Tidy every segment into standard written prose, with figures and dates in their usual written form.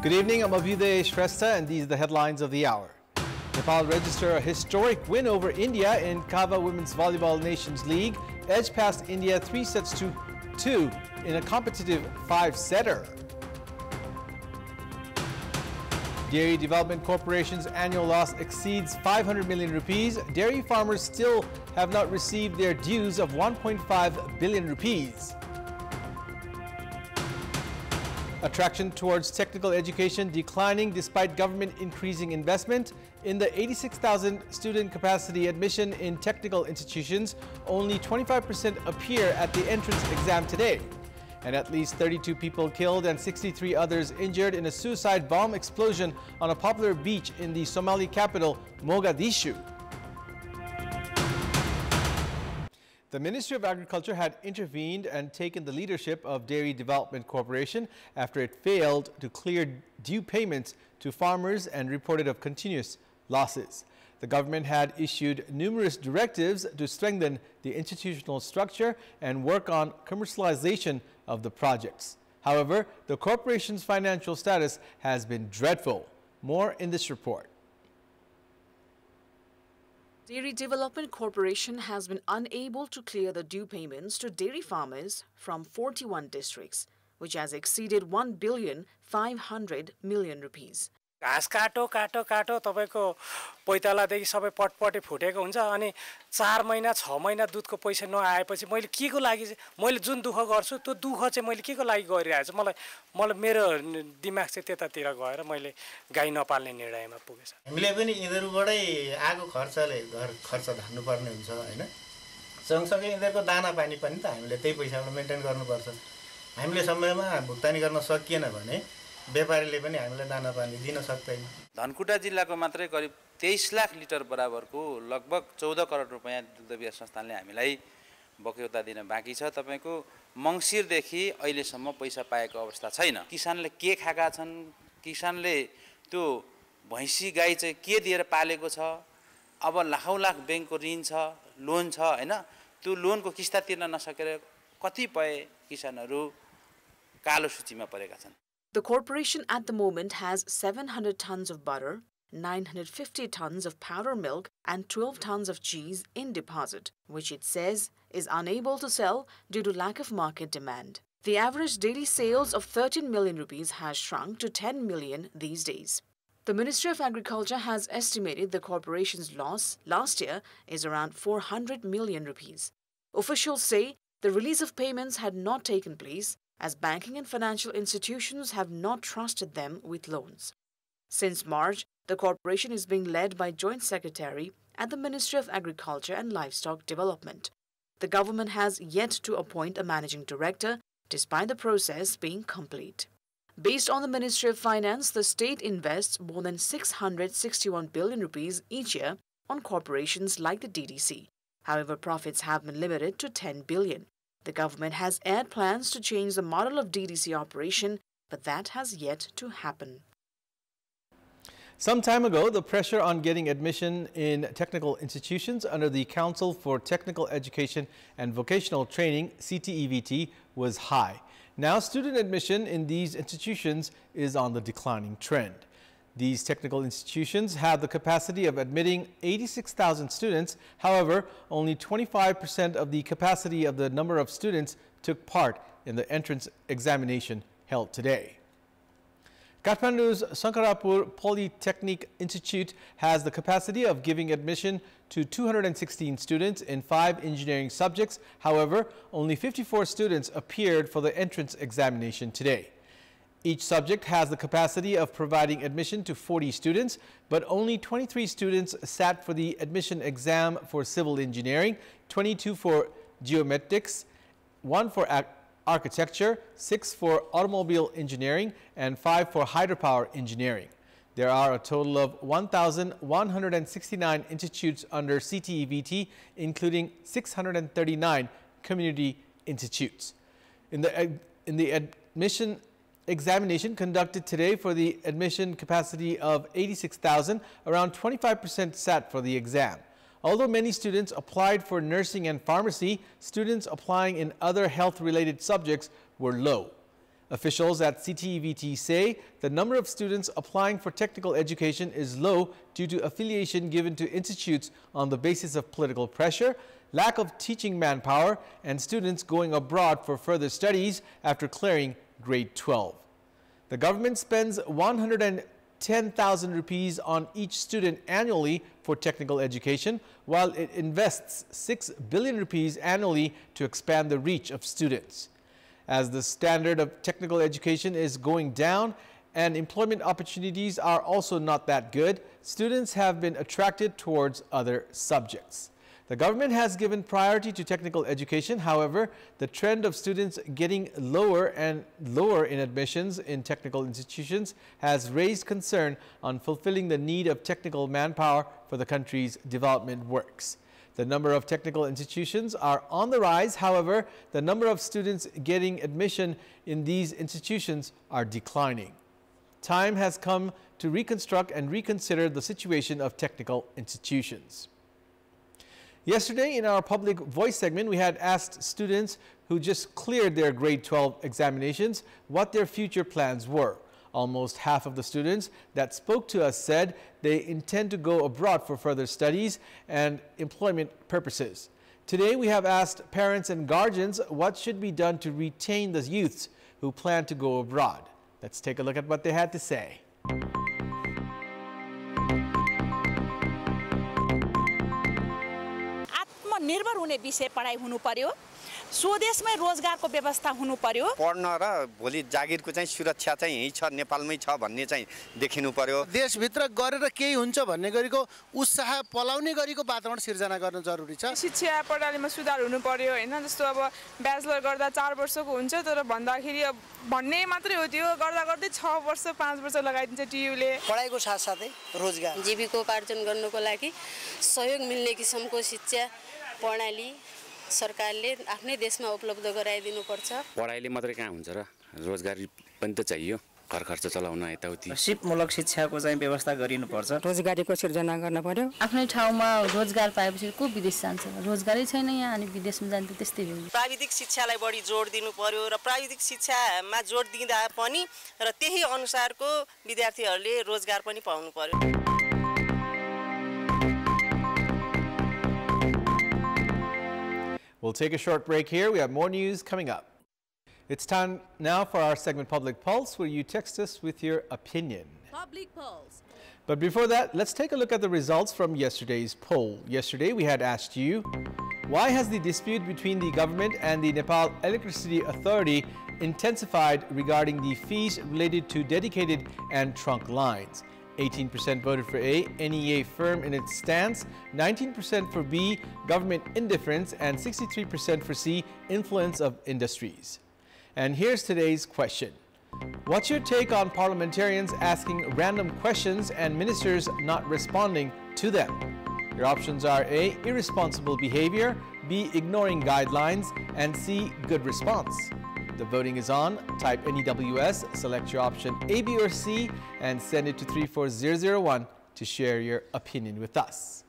Good evening, I'm Abhyuday Shrestha, and these are the headlines of the hour. Nepal registered a historic win over India in Kava Women's Volleyball Nations League, edged past India 3-2 in a competitive 5-setter. Dairy Development Corporation's annual loss exceeds 500 million rupees. Dairy farmers still have not received their dues of 1.5 billion rupees. Attraction towards technical education declining despite government increasing investment. In the 86,000 student capacity admission in technical institutions, only 25% appear at the entrance exam today. And at least 32 people killed and 63 others injured in a suicide bomb explosion on a popular beach in the Somali capital, Mogadishu. The Ministry of Agriculture had intervened and taken the leadership of Dairy Development Corporation after it failed to clear due payments to farmers and reported of continuous losses. The government had issued numerous directives to strengthen the institutional structure and work on commercialization of the projects. However, the corporation's financial status has been dreadful. More in this report. Dairy Development Corporation has been unable to clear the due payments to dairy farmers from 41 districts, which has exceeded 1,500 million rupees. घाँस काटो काटो काटो तपाईको पैतालादेखि सबै पटपटे फुटेको हुन्छ अनि 4 महिना 6 महिना दुधको पैसा नआएपछि मैले केको लागि मैले जुन दुख गर्छु त्यो दुख चाहिँ मैले केको लागि गरिरहेछु मलाई मेरो दिमाग चाहिँ त्यतातिर गएर मैले गाई नपाल्ने निर्णयमा पुगेछ हामीले पनि यिनीहरुबाटै आएको खर्चले घर खर्च धान्नु पर्ने हुन्छ हैन सँगसँगै यिनीहरुको दाना पानी पनि त हामीले त्यही पैसाबाट मेन्टेन गर्नुपर्छ हामीले समयमा भुक्तानी गर्न सकिएन भने व्यापारीले पनि हामीलाई दाना पानी दिन सक्दैन धनकुटा जिल्लाको मात्रै करिब 23 लाख लिटर बराबरको लगभग 14 करोड रुपैयाँ दुग्ध विकास संस्थानले हामीलाई बक्यौता दिन बाँकी छ तपाईको मंसिर देखि अहिलेसम्म पैसा पाएको अवस्था छैन किसानले के खाका छन् किसानले त्यो भैंसी गाई चाहिँ के दिएर पालेको छ अब लाखौं लाख बैंकको ऋण छ लोन छ हैन त्यो लोनको किस्ता तिर्न नसकेर कतिपय किसानहरू कालो सूचीमा परेका छन् The corporation at the moment has 700 tons of butter, 950 tons of powder milk and 12 tons of cheese in deposit, which it says is unable to sell due to lack of market demand. The average daily sales of 13 million rupees has shrunk to 10 million these days. The Ministry of Agriculture has estimated the corporation's loss last year is around 400 million rupees. Officials say the release of payments had not taken place as banking and financial institutions have not trusted them with loans. Since March, the corporation is being led by Joint Secretary at the Ministry of Agriculture and Livestock Development. The government has yet to appoint a managing director, despite the process being complete. Based on the Ministry of Finance, the state invests more than 661 billion rupees each year on corporations like the DDC. However, profits have been limited to 10 billion. The government has aired plans to change the model of DDC operation, but that has yet to happen. Some time ago, the pressure on getting admission in technical institutions under the Council for Technical Education and Vocational Training, CTVT, was high. Now, student admission in these institutions is on the declining trend. These technical institutions have the capacity of admitting 86,000 students. However, only 25% of the capacity of the number of students took part in the entrance examination held today. Kathmandu's Sankarapur Polytechnic Institute has the capacity of giving admission to 216 students in 5 engineering subjects. However, only 54 students appeared for the entrance examination today. Each subject has the capacity of providing admission to 40 students, but only 23 students sat for the admission exam for civil engineering, 22 for geomatics, 1 for architecture, 6 for automobile engineering, and 5 for hydropower engineering. There are a total of 1,169 institutes under CTVT, including 639 community institutes. In the admission examination conducted today for the admission capacity of 86,000, around 25% sat for the exam. Although many students applied for nursing and pharmacy, students applying in other health-related subjects were low. Officials at CTVT say the number of students applying for technical education is low due to affiliation given to institutes on the basis of political pressure, lack of teaching manpower, and students going abroad for further studies after clearing grade 12. The government spends 110,000 rupees on each student annually for technical education, while it invests 6 billion rupees annually to expand the reach of students. As the standard of technical education is going down and employment opportunities are also not that good, students have been attracted towards other subjects. The government has given priority to technical education. However, the trend of students getting lower and lower in admissions in technical institutions has raised concern on fulfilling the need of technical manpower for the country's development works. The number of technical institutions are on the rise. However, the number of students getting admission in these institutions are declining. Time has come to reconstruct and reconsider the situation of technical institutions. Yesterday, in our Public Voice segment, we had asked students who just cleared their grade 12 examinations what their future plans were. Almost half of the students that spoke to us said they intend to go abroad for further studies and employment purposes. Today, we have asked parents and guardians what should be done to retain the youths who plan to go abroad. Let's take a look at what they had to say. निर्भर हुने विषय पढाइ हुनु पर्यो स्वदेशमै रोजगारको व्यवस्था हुनु पर्यो पढ्न र भोलि जागिरको चाहिँ सुरक्षा चाहिँ यही छ नेपालमै छ भन्ने चाहिँ देखिनु पर्यो देश भित्र गरेर केही हुन्छ भन्ने गरीको उत्साह पलाउने गरीको वातावरण सिर्जना गर्न जरुरी छ शिक्षा प्रणालीमा सुधार हुनु पर्यो हैन जस्तो अब ब्याचलर गर्दा 4 वर्षको हुन्छ तर भन्दाखेरि भन्ने मात्रै हो त्यो गर्दा गर्दै 6 वर्ष 5 वर्ष लगाइदिन्छ टियुले पढाइको साथसाथै रोजगार जीविकोपार्जन गर्नको लागि सहयोग मिल्ने किसिमको शिक्षा प्रणाली सरकारले आफ्नै देशमा उपलब्ध गराइदिनु पर्छ पढाइले मात्रै कहाँ हुन्छ र रोजगारी पनि त चाहियो घर खर्च चलाउन यताउति सिपमूलक शिक्षाको चाहिँ व्यवस्था गरिनु पर्छ रोजगारीको सिर्जना गर्न पर्यो आफ्नै ठाउँमा रोजगार पाएपछि को विदेश जान्छ रोजगारै छैन यहाँ अनि विदेशमा जान्छ त्यस्तै हो प्राविधिक शिक्षालाई बढी जोड दिनु पर्यो र प्राविधिक शिक्षामा जोड दिँदा पनि र त्यही अनुसारको विद्यार्थीहरूले रोजगार पनि पाउनु पर्यो We'll take a short break here. We have more news coming up. It's time now for our segment Public Pulse, where you text us with your opinion. Public Pulse. But before that, let's take a look at the results from yesterday's poll. Yesterday, we had asked you, why has the dispute between the government and the Nepal Electricity Authority intensified regarding the fees related to dedicated and trunk lines? 18% voted for A, NEA firm in its stance, 19% for B, government indifference, and 63% for C, influence of industries. And here's today's question. What's your take on parliamentarians asking random questions and ministers not responding to them? Your options are A, irresponsible behavior, B, ignoring guidelines, and C, good response. The voting is on. Type NEWS, select your option A, B, or C, and send it to 34001 to share your opinion with us.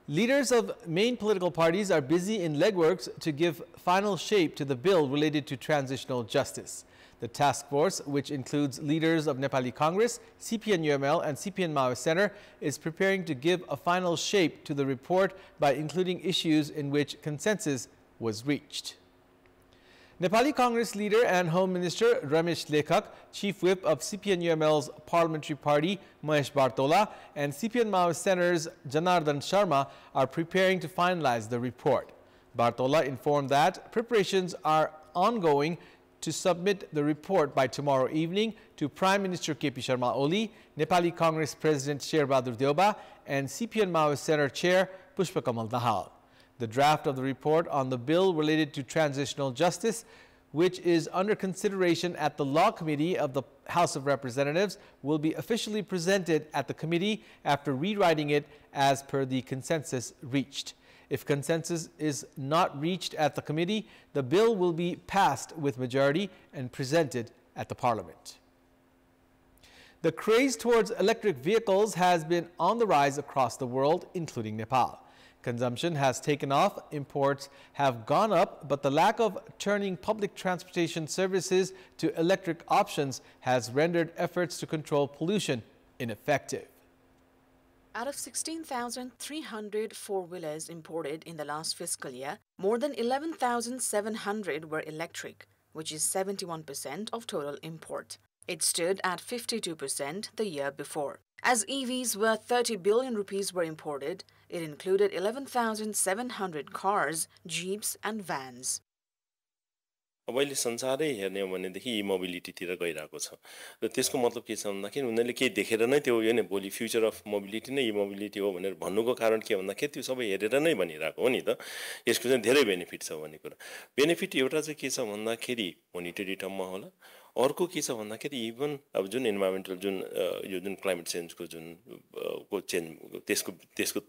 Leaders of main political parties are busy in legworks to give final shape to the bill related to transitional justice. The task force, which includes leaders of Nepali Congress, CPN-UML, and CPN-Maoist Center, is preparing to give a final shape to the report by including issues in which consensus was reached. Nepali Congress leader and Home Minister Ramesh Lekhak, Chief Whip of CPN-UML's Parliamentary Party Mahesh Bartola, and CPN-Maoist Center's Janardhan Sharma are preparing to finalize the report. Bartola informed that preparations are ongoing to submit the report by tomorrow evening to Prime Minister KP Sharma Oli, Nepali Congress President Sher Bahadur Deuba, and CPN-Maoist Center Chair Pushpa Kamal Dahal. The draft of the report on the bill related to transitional justice, which is under consideration at the Law Committee of the House of Representatives, will be officially presented at the committee after rewriting it as per the consensus reached. If consensus is not reached at the committee, the bill will be passed with majority and presented at the Parliament. The craze towards electric vehicles has been on the rise across the world, including Nepal. Consumption has taken off, imports have gone up, but the lack of turning public transportation services to electric options has rendered efforts to control pollution ineffective. Out of 16,300 four-wheelers imported in the last fiscal year, more than 11,700 were electric, which is 71% of total import. It stood at 52% the year before. As EVs worth 30 billion rupees were imported, it included 11,700 cars, jeeps and vans. अब अहिले संसारै हेर्ने हो भनेदेखि ई मोबिलिटीतिर गइरहेको छ र त्यसको मतलब के छ भन्दाखेरि उनीहरूले के देखेर नै त्यो हैन भोलि फ्युचर अफ मोबिलिटी नै ई मोबिलिटी हो भनेर भन्नुको कारण के भन्दाखेरि त्यो सबै हेरेर नै भनिरहेको हो नि त यसको चाहिँ धेरै बेनिफिट छ भन्ने कुरा बेनिफिट एउटा चाहिँ के छ भन्दाखेरि मोनिटरी टर्ममा होला अर्को के छ भन्दाखेरि इभन अब जुन इन्भाइरोमेन्टल जुन यो जुन क्लाइमेट चेन्जको जुन को चेन्ज त्यसको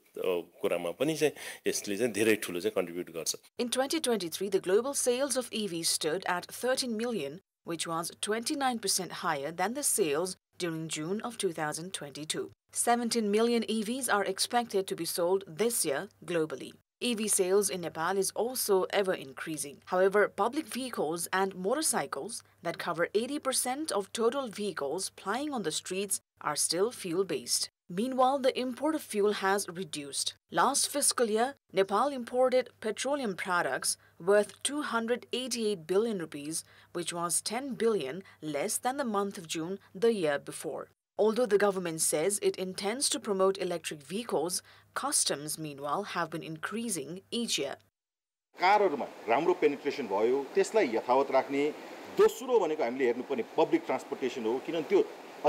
कुरामा पनि चाहिँ यसले चाहिँ धेरै ठुलो चाहिँ कन्ट्रिब्युट गर्छ. In 2023 the global sales of EVs stood at 13 million, which was 29% higher than the sales during June of 2022. 17 million EVs are expected to be sold this year globally. EV sales in Nepal is also ever increasing. However, public vehicles and motorcycles that cover 80% of total vehicles plying on the streets are still fuel-based. Meanwhile, the import of fuel has reduced. Last fiscal year, Nepal imported petroleum products worth 288 billion rupees, which was 10 billion less than the month of June the year before. Although the government says it intends to promote electric vehicles, customs meanwhile have been increasing each year. कारहरुमा राम्रो penetration भयो त्यसलाई यथावत राख्ने दोस्रो भनेको हामीले हेर्नुपर्ने public transportation हो किनभने त्यो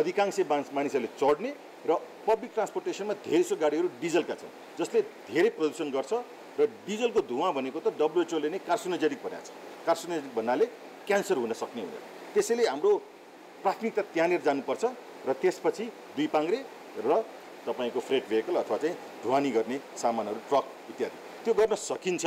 अधिकांश मानिसहरूले चढ्ने र पब्लिक ट्रान्सपोर्टेसनमा धेरैसो गाडीहरू डिजलका छन् जसले धेरै प्रदूषण गर्छ र डिजलको धुवा भनेको त WHO ले नै कार्सिनोजेनिक भनेको छ कार्सिनोजेनिक भन्नाले क्यान्सर हुन सक्ने हुन्छ त्यसैले हाम्रो प्राथमिकता त्यहाँनेर जानुपर्छ र त्यसपछि दुई पाङ्ग्रे र तपाईको फ्रेट भेहिकल अथवा चाहिँ ढुवानी गर्ने सामानहरू ट्रक इत्यादि त्यो गर्न सकिन्छ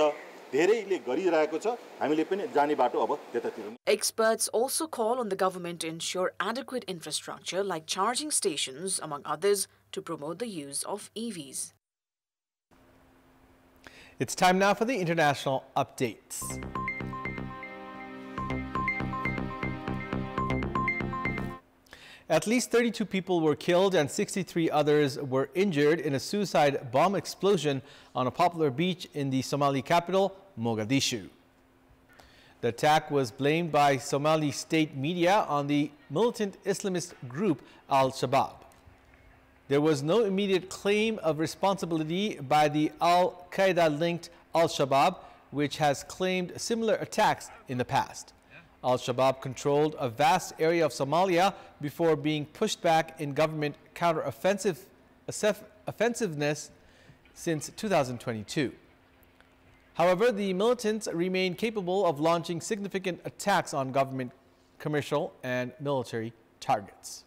धेरैले गरिरहेको छ हामीले पनि जाने बाटो अब त्यतातिर. Experts also call on the government to ensure adequate infrastructure like charging stations among others to promote the use of EVs. It's time now for the international updates. At least 32 people were killed and 63 others were injured in a suicide bomb explosion on a popular beach in the Somali capital, Mogadishu. The attack was blamed by Somali state media on the militant Islamist group Al-Shabaab. There was no immediate claim of responsibility by the Al-Qaeda-linked Al-Shabaab, which has claimed similar attacks in the past. Al-Shabaab controlled a vast area of Somalia before being pushed back in government offensiveness since 2022. However, the militants remain capable of launching significant attacks on government, commercial, and military targets.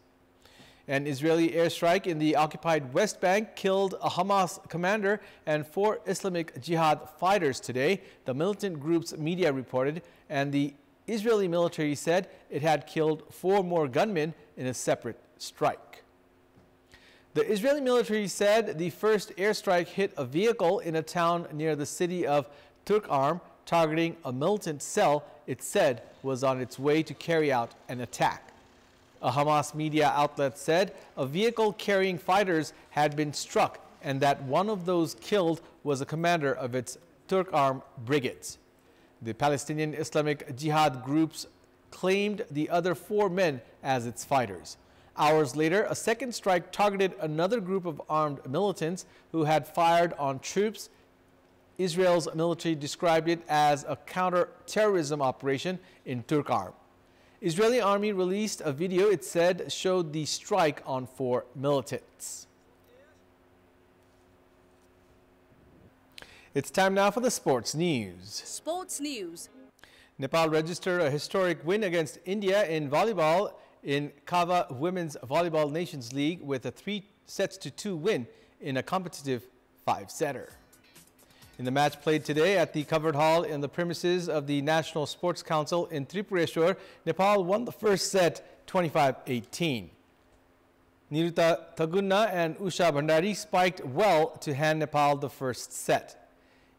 An Israeli airstrike in the occupied West Bank killed a Hamas commander and 4 Islamic Jihad fighters today, the militant group's media reported, and the Israeli military said it had killed 4 more gunmen in a separate strike. The Israeli military said the first airstrike hit a vehicle in a town near the city of Turkarm, targeting a militant cell it said was on its way to carry out an attack. A Hamas media outlet said a vehicle carrying fighters had been struck and that one of those killed was a commander of its Turkarm brigades. The Palestinian Islamic Jihad groups claimed the other 4 men as its fighters. Hours later, a second strike targeted another group of armed militants who had fired on troops. Israel's military described it as a counter-terrorism operation in Turkarm. Israeli army released a video it said showed the strike on 4 militants. It's time now for the sports news. Sports news. Nepal registered a historic win against India in volleyball in Kava Women's Volleyball Nations League with a 3-2 win in a competitive 5-setter. In the match played today at the covered hall in the premises of the National Sports Council in Tripureshwar, Nepal won the first set 25-18. Niruta Tagunna and Usha Bhandari spiked well to hand Nepal the first set.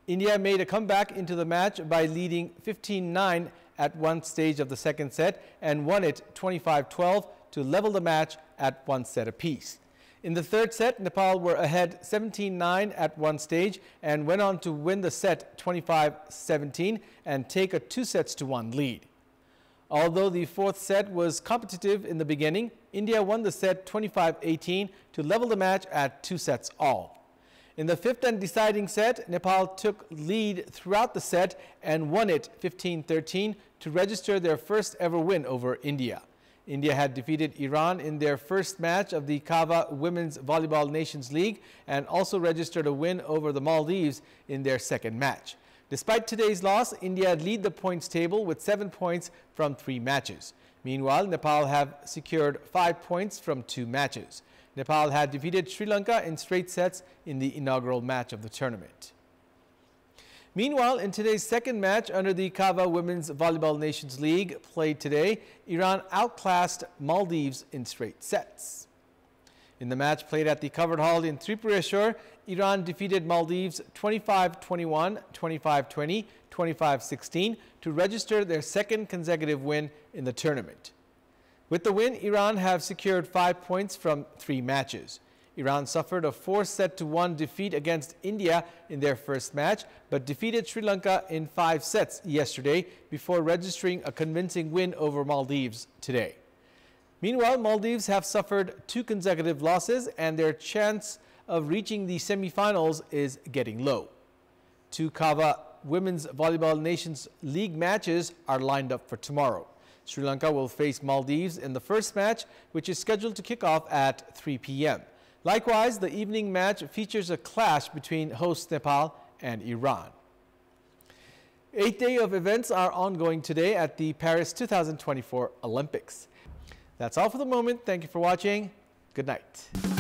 India made a comeback into the match by leading 15-9 at one stage of the second set and won it 25-12 to level the match at one set apiece. In the third set, Nepal were ahead 17-9 at one stage and went on to win the set 25-17 and take a 2-1 lead. Although the fourth set was competitive in the beginning, India won the set 25-18 to level the match at 2-all. In the fifth and deciding set, Nepal took lead throughout the set and won it 15-13 to register their first ever win over India. India had defeated Iran in their first match of the Kava Women's Volleyball Nations League and also registered a win over the Maldives in their second match. Despite today's loss, India lead the points table with 7 points from 3 matches. Meanwhile, Nepal have secured 5 points from 2 matches. Nepal had defeated Sri Lanka in straight sets in the inaugural match of the tournament. Meanwhile, in today's second match under the Kava Women's Volleyball Nations League played today, Iran outclassed Maldives in straight sets. In the match played at the covered hall in Tripureshwar, Iran defeated Maldives 25-21, 25-20, 25-16 to register their second consecutive win in the tournament. With the win, Iran have secured 5 points from 3 matches. Iran suffered a 4-1 defeat against India in their first match, but defeated Sri Lanka in 5 sets yesterday before registering a convincing win over Maldives today. Meanwhile, Maldives have suffered 2 consecutive losses and their chance of reaching the semi-finals is getting low. 2 Kava Women's Volleyball Nations League matches are lined up for tomorrow. Sri Lanka will face Maldives in the first match, which is scheduled to kick off at 3 p.m. Likewise, the evening match features a clash between host Nepal and Iran. 8th day of events are ongoing today at the Paris 2024 Olympics. That's all for the moment. Thank you for watching. Good night.